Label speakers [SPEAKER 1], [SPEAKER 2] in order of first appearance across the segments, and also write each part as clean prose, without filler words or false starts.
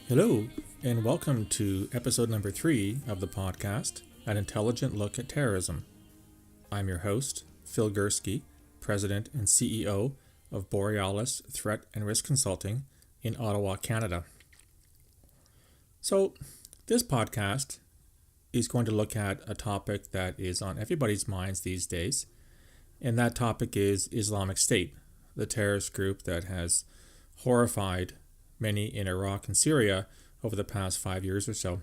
[SPEAKER 1] Hello, and welcome to episode number 3 of the podcast, An Intelligent Look at Terrorism. I'm your host, Phil Gurski, President and CEO of Borealis Threat and Risk Consulting in Ottawa, Canada. So, this podcast is going to look at a topic that is on everybody's minds these days, and that topic is Islamic State, the terrorist group that has horrified many in Iraq and Syria over the past 5 years or so.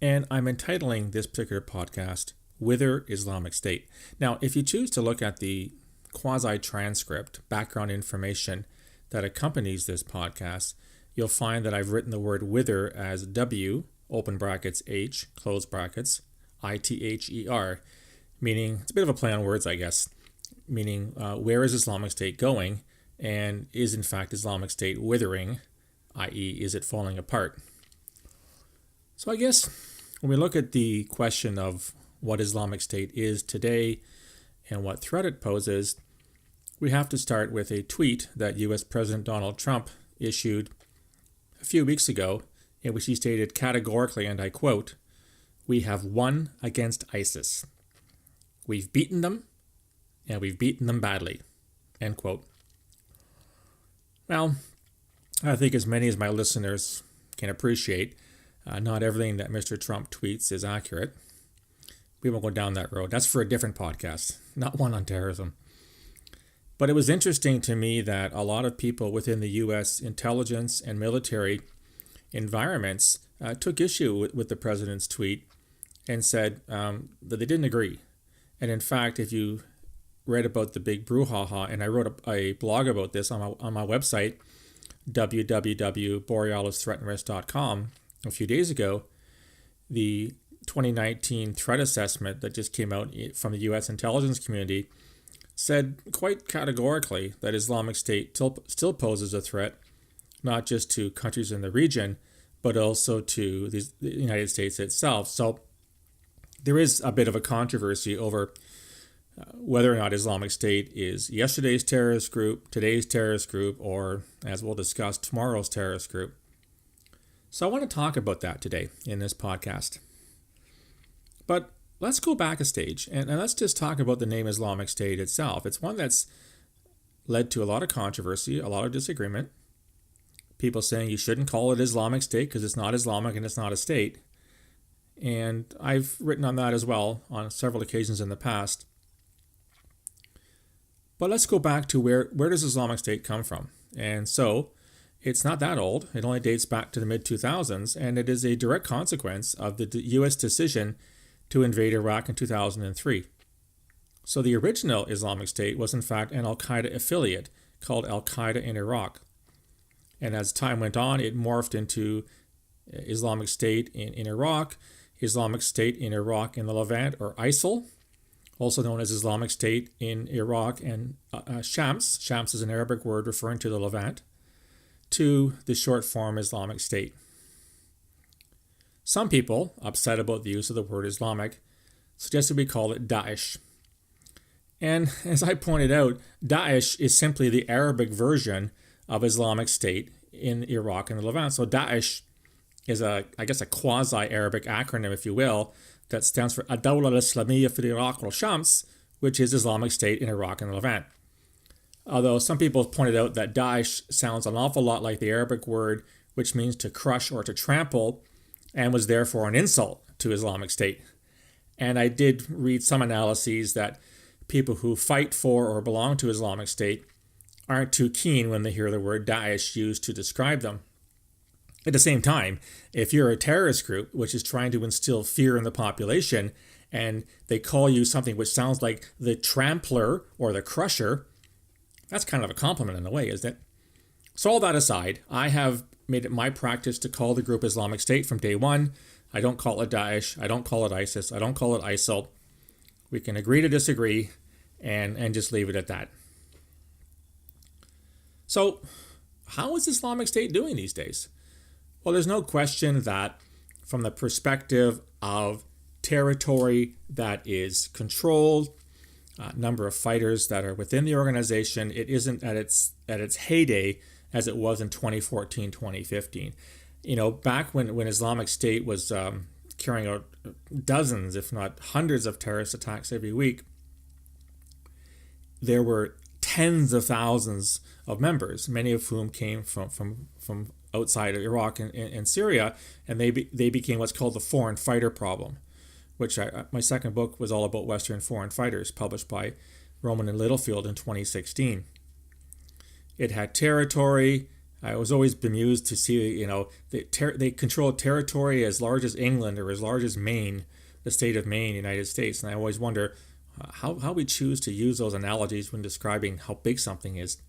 [SPEAKER 1] And I'm entitling this particular podcast, Ither Islamic State. Now, if you choose to look at the quasi-transcript, background information that accompanies this podcast, you'll find that I've written the word wither as W, open brackets, H, close brackets, I-T-H-E-R, meaning, it's a bit of a play on words, I guess, meaning where is Islamic State going? And is in fact Islamic State withering, i.e. is it falling apart? So I guess when we look at the question of what Islamic State is today and what threat it poses, we have to start with a tweet that US President Donald Trump issued a few weeks ago, in which he stated categorically, and I quote, "We have won against ISIS. We've beaten them, and we've beaten them badly," end quote. Well, I think as many as my listeners can appreciate, not everything that Mr. Trump tweets is accurate. We won't go down that road. That's for a different podcast, not one on terrorism. But it was interesting to me that a lot of people within the U.S. intelligence and military environments took issue with the president's tweet and said that they didn't agree. And in fact, if you read about the big brouhaha, and I wrote a blog about this on my website, www.borealisthreatandrisk.com, a few days ago, the 2019 threat assessment that just came out from the U.S. intelligence community said quite categorically that Islamic State still poses a threat, not just to countries in the region, but also to the United States itself. So there is a bit of a controversy over whether or not Islamic State is yesterday's terrorist group, today's terrorist group, or, as we'll discuss, tomorrow's terrorist group. So I want to talk about that today in this podcast. But let's go back a stage, and let's just talk about the name Islamic State itself. It's one that's led to a lot of controversy, a lot of disagreement. People saying you shouldn't call it Islamic State because it's not Islamic and it's not a state. And I've written on that as well on several occasions in the past. But let's go back to where does Islamic State come from? And so it's not that old. It only dates back to the mid-2000s, and it is a direct consequence of the U.S. decision to invade Iraq in 2003. So the original Islamic State was in fact an al-Qaeda affiliate called Al-Qaeda in Iraq. And as time went on, it morphed into Islamic State in Iraq, Islamic State in Iraq and the Levant, or ISIL, also known as Islamic State in Iraq, and Shams. Shams is an Arabic word referring to the Levant, to the short form Islamic State. Some people, upset about the use of the word Islamic, suggested we call it Daesh. And as I pointed out, Daesh is simply the Arabic version of Islamic State in Iraq and the Levant. So Daesh is a quasi-Arabic acronym, if you will, that stands for Ad-Dawla al-Islamiyya fi Iraq wal-Shams, which is Islamic State in Iraq and the Levant. Although some people have pointed out that Daesh sounds an awful lot like the Arabic word, which means to crush or to trample, and was therefore an insult to Islamic State. And I did read some analyses that people who fight for or belong to Islamic State aren't too keen when they hear the word Daesh used to describe them. At the same time, if you're a terrorist group which is trying to instill fear in the population and they call you something which sounds like the trampler or the crusher, that's kind of a compliment in a way, isn't it? So all that aside, I have made it my practice to call the group Islamic State from day one. I don't call it Daesh. I don't call it ISIS. I don't call it ISIL. We can agree to disagree and just leave it at that. So how is Islamic State doing these days? Well, there's no question that from the perspective of territory that is controlled, number of fighters that are within the organization, it isn't at its heyday as it was in 2014, 2015. Back when Islamic State was carrying out dozens, if not hundreds of terrorist attacks every week, there were tens of thousands of members, many of whom came from outside of Iraq and Syria, and they became what's called the foreign fighter problem, which my second book was all about Western foreign fighters, published by Roman and Littlefield in 2016. It had territory. I was always bemused to see, they controlled territory as large as England or as large as Maine, the state of Maine, United States. And I always wonder how we choose to use those analogies when describing how big something is.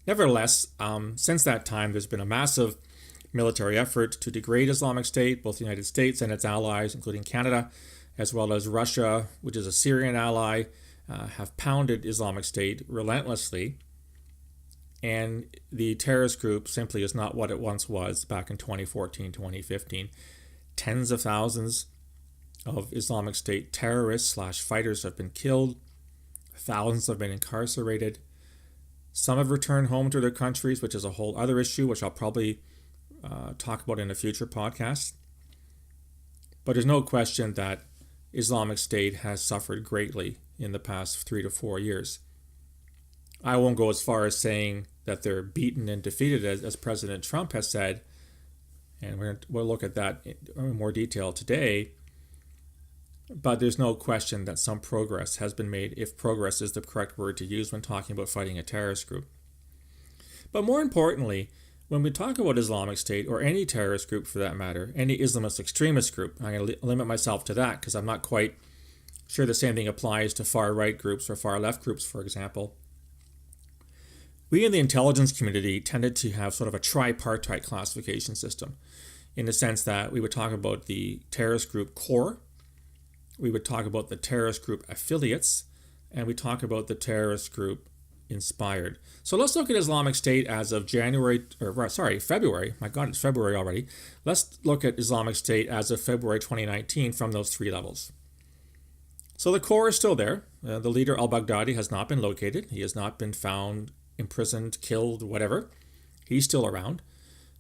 [SPEAKER 1] Nevertheless, since that time, there's been a massive military effort to degrade Islamic State. Both the United States and its allies, including Canada, as well as Russia, which is a Syrian ally, have pounded Islamic State relentlessly. And the terrorist group simply is not what it once was back in 2014, 2015. Tens of thousands of Islamic State terrorists / fighters have been killed. Thousands have been incarcerated. Some have returned home to their countries, which is a whole other issue, which I'll probably talk about in a future podcast. But there's no question that Islamic State has suffered greatly in the past 3 to 4 years. I won't go as far as saying that they're beaten and defeated, as President Trump has said, and we'll look at that in more detail today. But there's no question that some progress has been made, if progress is the correct word to use when talking about fighting a terrorist group. But more importantly, when we talk about Islamic State, or any terrorist group for that matter, any Islamist extremist group, I'm going to limit myself to that because I'm not quite sure the same thing applies to far-right groups or far-left groups, for example. We in the intelligence community tended to have sort of a tripartite classification system, in the sense that we would talk about the terrorist group core, we would talk about the terrorist group affiliates, and we talk about the terrorist group inspired. So let's look at Islamic State as of February. My God, it's February already. Let's look at Islamic State as of February 2019 from those three levels. So the core is still there. The leader, al-Baghdadi, has not been located. He has not been found, imprisoned, killed, whatever. He's still around.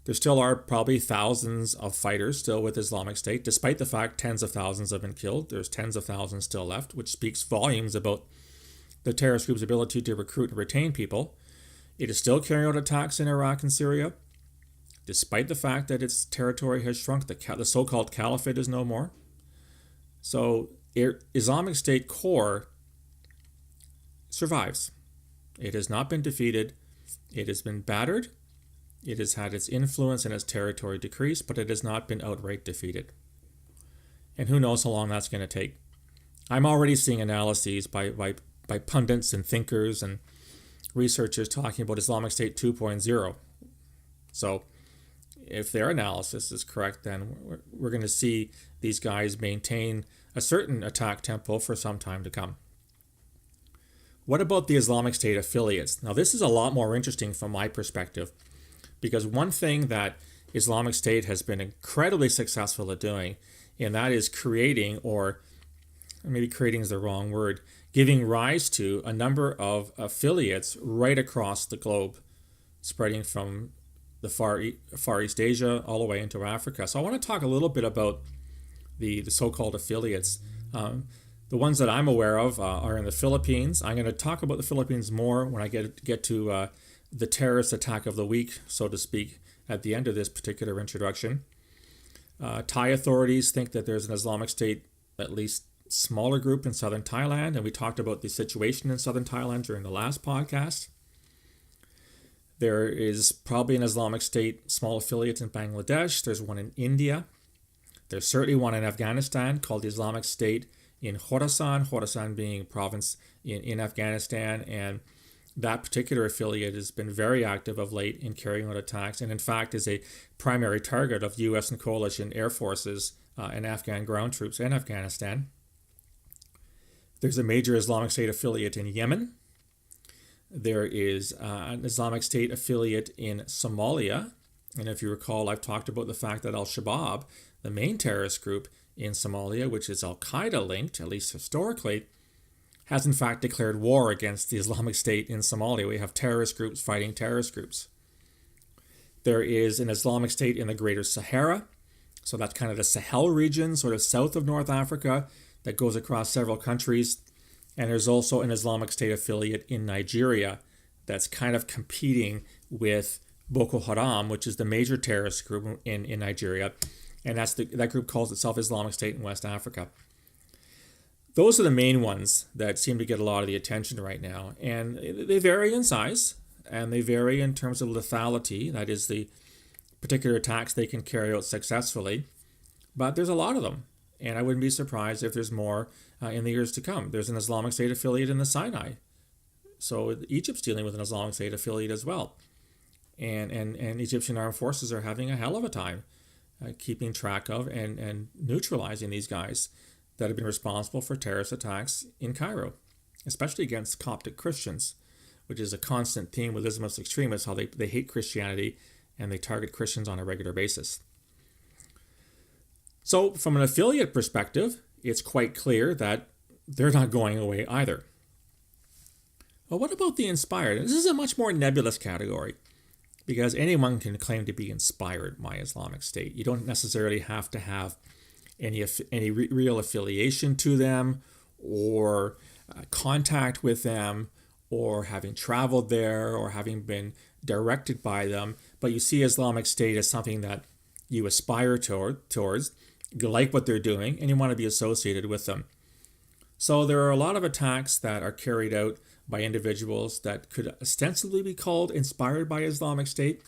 [SPEAKER 1] There still are probably thousands of fighters still with Islamic State, despite the fact tens of thousands have been killed. There's tens of thousands still left, which speaks volumes about the terrorist group's ability to recruit and retain people. It is still carrying out attacks in Iraq and Syria, despite the fact that its territory has shrunk. The so-called caliphate is no more. So Islamic State core survives. It has not been defeated. It has been battered. It has had its influence and its territory decrease, but it has not been outright defeated. And who knows how long that's going to take. I'm already seeing analyses by pundits and thinkers and researchers talking about Islamic State 2.0. So if their analysis is correct, then we're going to see these guys maintain a certain attack tempo for some time to come. What about the Islamic State affiliates? Now, this is a lot more interesting from my perspective, because one thing that Islamic State has been incredibly successful at doing, and that is creating, or maybe creating is the wrong word, giving rise to a number of affiliates right across the globe, spreading from the Far East Asia all the way into Africa. So I want to talk a little bit about the so-called affiliates. The ones that I'm aware of are in the Philippines. I'm going to talk about the Philippines more when I get to the terrorist attack of the week, so to speak, at the end of this particular introduction. Thai authorities think that there's an Islamic State, at least smaller group in southern Thailand, and we talked about the situation in southern Thailand during the last podcast. There is probably an Islamic State small affiliate in Bangladesh. There's one in India. There's certainly one in Afghanistan called the Islamic State in Khorasan being a province in Afghanistan, and that particular affiliate has been very active of late in carrying out attacks, and in fact is a primary target of U.S. and coalition air forces and Afghan ground troops in Afghanistan. There's a major Islamic State affiliate in Yemen. There is an Islamic State affiliate in Somalia, and if you recall, I've talked about the fact that al-Shabaab, the main terrorist group in Somalia, which is al-Qaeda linked, at least historically, has in fact declared war against the Islamic State in Somalia. We have terrorist groups fighting terrorist groups. There is an Islamic State in the Greater Sahara. So that's kind of the Sahel region, sort of south of North Africa, that goes across several countries. And there's also an Islamic State affiliate in Nigeria that's kind of competing with Boko Haram, which is the major terrorist group in Nigeria. And that group calls itself Islamic State in West Africa. Those are the main ones that seem to get a lot of the attention right now. And they vary in size, and they vary in terms of lethality. That is, the particular attacks they can carry out successfully. But there's a lot of them. And I wouldn't be surprised if there's more in the years to come. There's an Islamic State affiliate in the Sinai. So Egypt's dealing with an Islamic State affiliate as well. And Egyptian armed forces are having a hell of a time keeping track of and neutralizing these guys that have been responsible for terrorist attacks in Cairo, especially against Coptic Christians, which is a constant theme with Islamist extremists, how they hate Christianity and they target Christians on a regular basis. So from an affiliate perspective, it's quite clear that they're not going away either. But what about the inspired? This is a much more nebulous category, because anyone can claim to be inspired by Islamic State. You don't necessarily have to have any real affiliation to them, or contact with them, or having traveled there, or having been directed by them. But you see Islamic State as something that you aspire towards, you like what they're doing, and you want to be associated with them. So there are a lot of attacks that are carried out by individuals that could ostensibly be called inspired by Islamic State,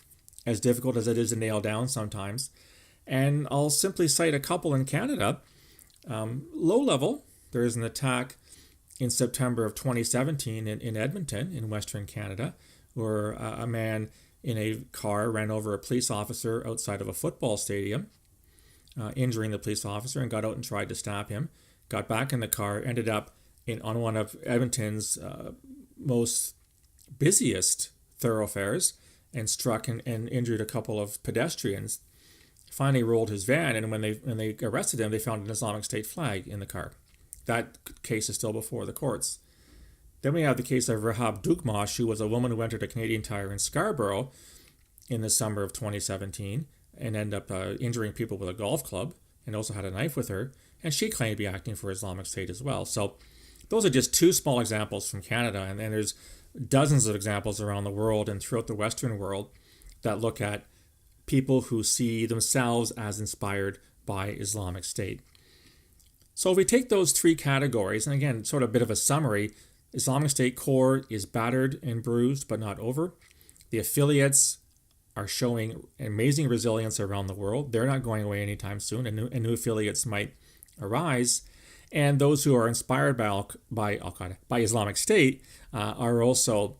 [SPEAKER 1] as difficult as it is to nail down sometimes. And I'll simply cite a couple in Canada. Low level, there is an attack in September of 2017 in Edmonton, in Western Canada, where a man in a car ran over a police officer outside of a football stadium, injuring the police officer, and got out and tried to stop him. Got back in the car, ended up on one of Edmonton's most busiest thoroughfares, and struck and injured a couple of pedestrians. Finally rolled his van, and when they arrested him, they found an Islamic State flag in the car. That case is still before the courts. Then we have the case of Rahab Dukmash, who was a woman who entered a Canadian Tire in Scarborough in the summer of 2017 and ended up injuring people with a golf club, and also had a knife with her, and she claimed to be acting for Islamic State as well. So those are just two small examples from Canada, and there's dozens of examples around the world and throughout the Western world that look at people who see themselves as inspired by Islamic State. So if we take those three categories, and again, sort of a bit of a summary, Islamic State core is battered and bruised, but not over. The affiliates are showing amazing resilience around the world. They're not going away anytime soon, and new affiliates might arise. And those who are inspired by Islamic State are also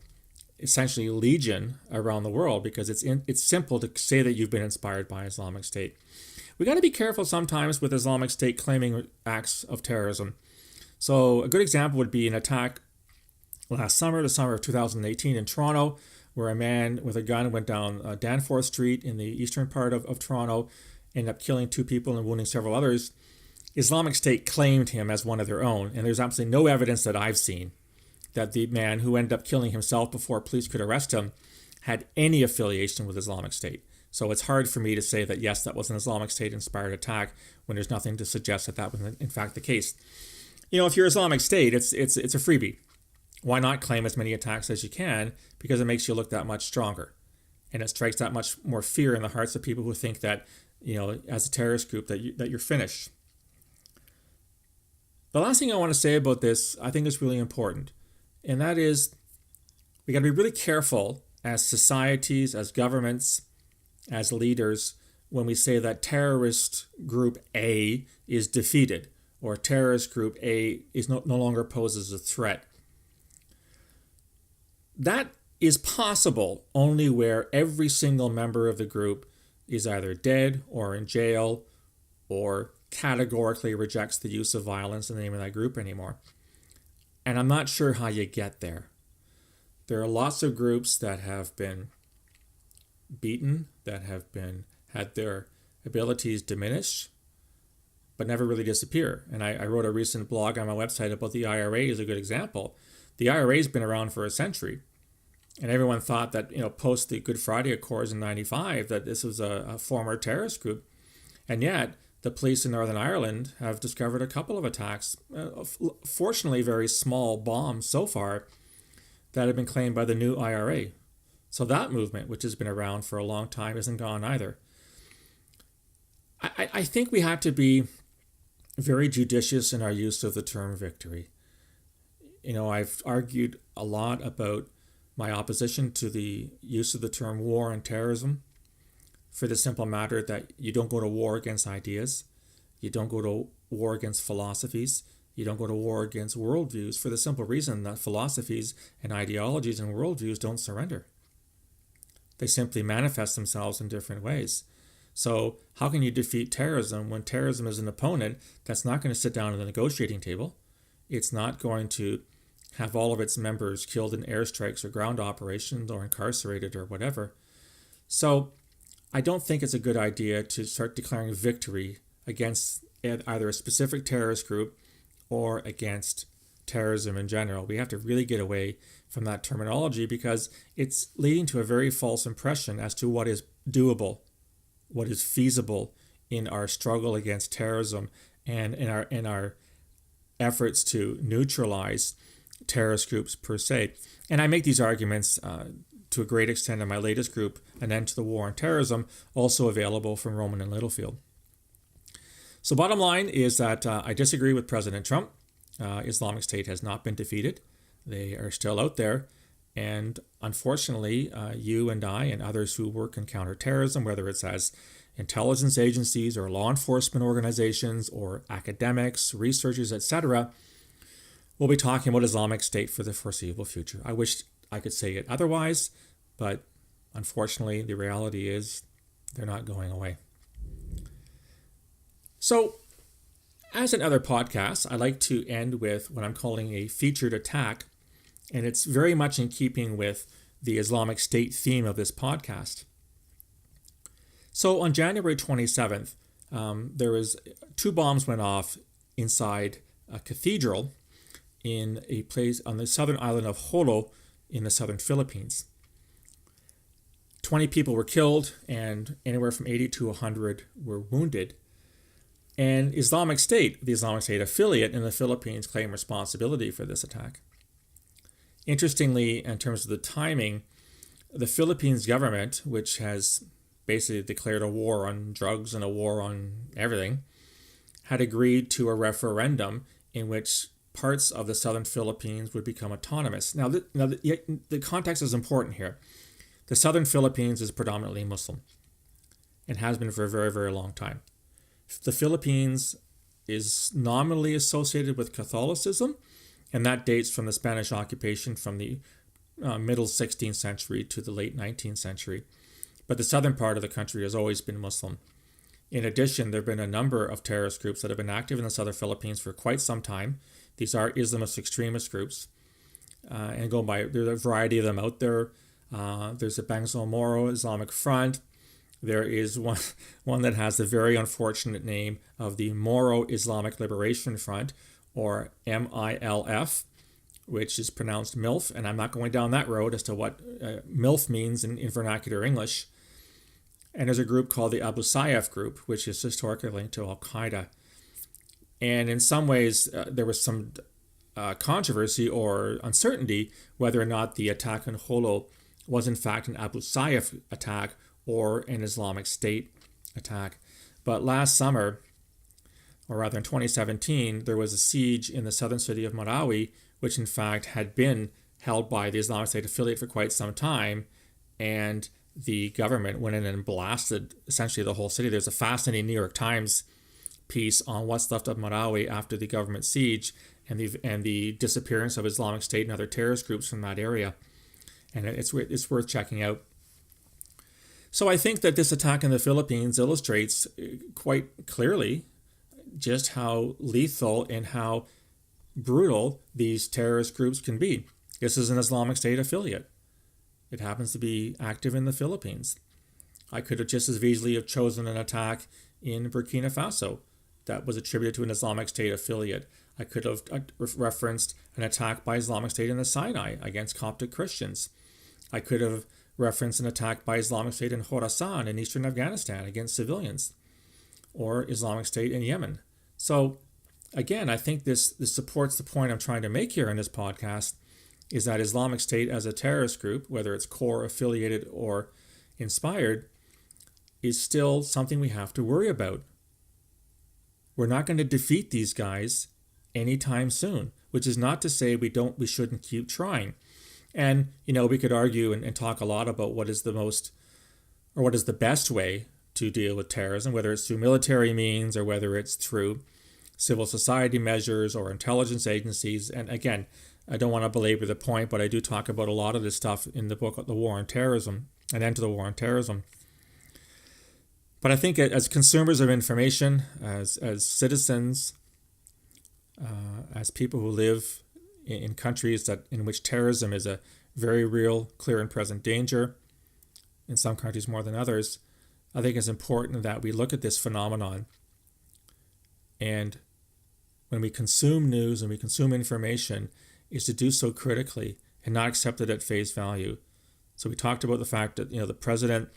[SPEAKER 1] essentially legion around the world, because it's simple to say that you've been inspired by Islamic State. We got to be careful sometimes with Islamic State claiming acts of terrorism. So a good example would be an attack last summer, the summer of 2018 in Toronto, where a man with a gun went down Danforth Street in the eastern part of Toronto, ended up killing 2 people and wounding several others. Islamic State claimed him as one of their own, and there's absolutely no evidence that I've seen that the man who ended up killing himself before police could arrest him had any affiliation with Islamic State. So it's hard for me to say that, yes, that was an Islamic State-inspired attack when there's nothing to suggest that that was in fact the case. You know, if you're Islamic State, it's a freebie. Why not claim as many attacks as you can? Because it makes you look that much stronger. And it strikes that much more fear in the hearts of people who think that, you know, as a terrorist group, that you're finished. The last thing I want to say about this, I think, is really important. And that is, we got to be really careful as societies, as governments, as leaders, when we say that terrorist group A is defeated, or terrorist group A is no longer poses a threat. That is possible only where every single member of the group is either dead or in jail, or categorically rejects the use of violence in the name of that group anymore. And I'm not sure how you get there. There are lots of groups that have been beaten, that have had their abilities diminished, but never really disappear. And I wrote a recent blog on my website about the IRA as a good example. The IRA has been around for a century, And everyone thought that, post the Good Friday Accords in 95, that this was a former terrorist group. And yet, the police in Northern Ireland have discovered a couple of attacks, fortunately very small bombs so far, that have been claimed by the new IRA. So that movement, which has been around for a long time, isn't gone either. I think we have to be very judicious in our use of the term victory. I've argued a lot about my opposition to the use of the term war and terrorism, for the simple matter that you don't go to war against ideas, you don't go to war against philosophies, you don't go to war against worldviews, for the simple reason that philosophies and ideologies and worldviews don't surrender. They simply manifest themselves in different ways. So how can you defeat terrorism when terrorism is an opponent that's not going to sit down at the negotiating table? It's not going to have all of its members killed in airstrikes or ground operations or incarcerated or whatever. So I don't think it's a good idea to start declaring victory against either a specific terrorist group or against terrorism in general. We have to really get away from that terminology because it's leading to a very false impression as to what is doable, what is feasible in our struggle against terrorism and in our efforts to neutralize terrorist groups per se. And I make these arguments to a great extent in my latest group, An End to the War on Terrorism, also available from Rowman and Littlefield. So bottom line is that I disagree with President Trump. Islamic State has not been defeated. They are still out there. And unfortunately, you and I and others who work in counterterrorism, whether it's as intelligence agencies or law enforcement organizations or academics, researchers, etc., will be talking about Islamic State for the foreseeable future. I wish I could say it otherwise, but unfortunately, the reality is they're not going away. So, as in other podcasts, I like to end with what I'm calling a featured attack, and it's very much in keeping with the Islamic State theme of this podcast. So on January 27th, there was 2 bombs went off inside a cathedral in a place on the southern island of Jolo in the southern Philippines. 20 people were killed and anywhere from 80 to 100 were wounded. And Islamic State, the Islamic State affiliate in the Philippines, claimed responsibility for this attack. Interestingly, in terms of the timing, the Philippines government, which has basically declared a war on drugs and a war on everything, had agreed to a referendum in which parts of the southern Philippines would become autonomous. Now, the context is important here. The southern Philippines is predominantly Muslim and has been for a very, very long time. The Philippines is nominally associated with Catholicism, and that dates from the Spanish occupation from the middle 16th century to the late 19th century. But the southern part of the country has always been Muslim. In addition, there have been a number of terrorist groups that have been active in the southern Philippines for quite some time. These are Islamist extremist groups, and go by, there's a variety of them out there. There's the Bangsamoro Islamic Front. There is one that has the very unfortunate name of the Moro Islamic Liberation Front, or MILF, which is pronounced MILF, and I'm not going down that road as to what MILF means in vernacular English. And there's a group called the Abu Sayyaf group, which is historically linked to Al-Qaeda. And in some ways, there was some controversy or uncertainty whether or not the attack on Jolo was in fact an Abu Sayyaf attack or an Islamic State attack. But last summer, or rather in 2017, there was a siege in the southern city of Marawi, which in fact had been held by the Islamic State affiliate for quite some time, and the government went in and blasted essentially the whole city. There's a fascinating New York Times piece on what's left of Marawi after the government siege and the disappearance of Islamic State and other terrorist groups from that area, and it's worth checking out. So I think that this attack in the Philippines illustrates quite clearly just how lethal and how brutal these terrorist groups can be. This is an Islamic State affiliate. It happens to be active in the Philippines. I could have just as easily have chosen an attack in Burkina Faso that was attributed to an Islamic State affiliate. I could have referenced an attack by Islamic State in the Sinai against Coptic Christians. I could have referenced an attack by Islamic State in Khorasan in eastern Afghanistan against civilians, or Islamic State in Yemen. So again, I think this supports the point I'm trying to make here in this podcast, is that Islamic State as a terrorist group, whether it's core, affiliated, or inspired, is still something we have to worry about. We're not going to defeat these guys anytime soon, which is not to say we shouldn't keep trying. And, we could argue and talk a lot about what is the best way to deal with terrorism, whether it's through military means or whether it's through civil society measures or intelligence agencies. And again, I don't want to belabor the point, but I do talk about a lot of this stuff in the book, The War on Terrorism, An End to the War on Terrorism. But I think as consumers of information, as citizens, as people who live in countries in which terrorism is a very real, clear and present danger, in some countries more than others, I think it's important that we look at this phenomenon, and when we consume news and we consume information, is to do so critically and not accept it at face value. So we talked about the fact that the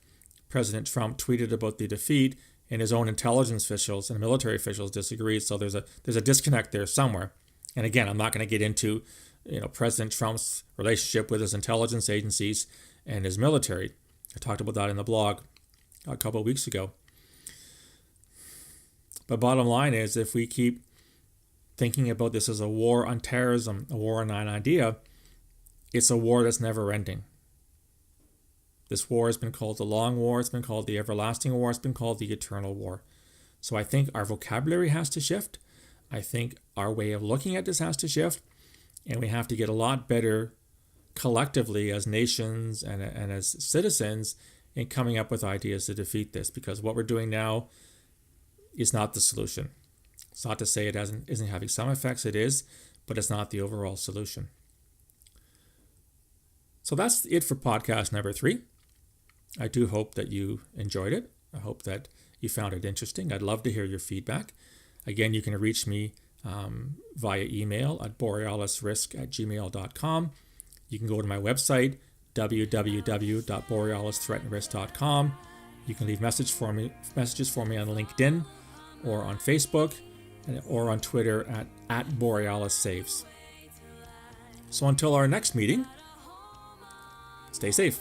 [SPEAKER 1] President Trump tweeted about the defeat, and his own intelligence officials and military officials disagreed. So there's a disconnect there somewhere. And again, I'm not going to get into President Trump's relationship with his intelligence agencies and his military. I talked about that in the blog a couple of weeks ago. But bottom line is, if we keep thinking about this as a war on terrorism, a war on an idea, it's a war that's never ending. This war has been called the long war, it's been called the everlasting war, it's been called the eternal war. So I think our vocabulary has to shift. I think our way of looking at this has to shift. And we have to get a lot better collectively as nations and as citizens in coming up with ideas to defeat this. Because what we're doing now is not the solution. It's not to say it isn't having some effects, it is, but it's not the overall solution. So that's it for podcast number 3. I do hope that you enjoyed it. I hope that you found it interesting. I'd love to hear your feedback. Again, you can reach me via email at borealisrisk@gmail.com. You can go to my website, www.borealisthreatandrisk.com. You can leave messages for me on LinkedIn or on Facebook or on Twitter at @BorealisSaves. So until our next meeting, stay safe.